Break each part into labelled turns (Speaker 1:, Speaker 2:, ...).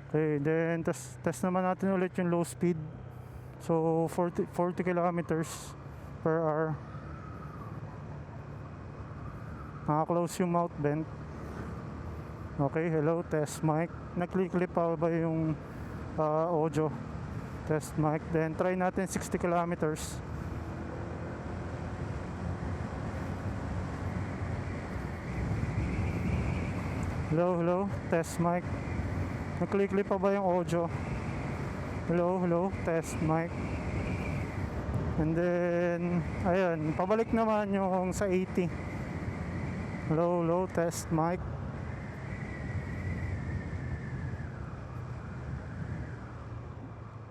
Speaker 1: Okay, then test naman natin ulit yung low speed. So 40 kilometers per hour. Naka-close yung mouth vent. Okay, hello, test mic. Nag-click pa ba yung audio? Test mic. Then try natin 60 kilometers. Hello, test mic. Nag-click pa ba yung audio? Hello, test mic. And then, ayun, pabalik naman yung sa 80. Hello, test mic.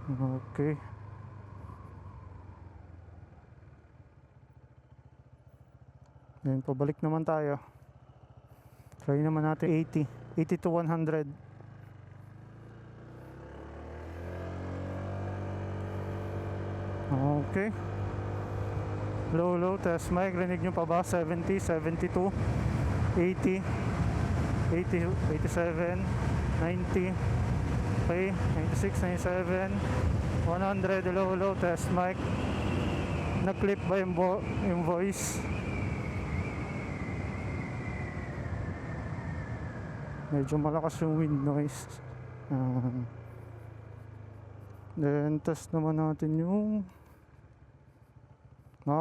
Speaker 1: Okay. Then, pabalik naman tayo. Try naman natin 80 to 100. Okay. Hello, test mic. Rinig nyo pa ba? 70, 72, 80, 80, 87, 90, okay, 96, 97, 100. Hello, test mic. Nag-clip ba yung voice? Medyo malakas yung wind noise. Then test naman natin yung